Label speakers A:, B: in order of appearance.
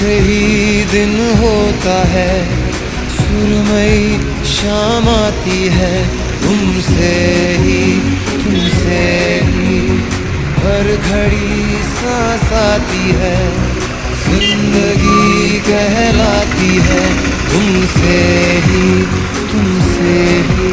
A: तुमसे ही दिन होता है, सुरमई शाम आती है, तुमसे ही हर घड़ी सांस आती है, जिंदगी कहलाती है तुमसे ही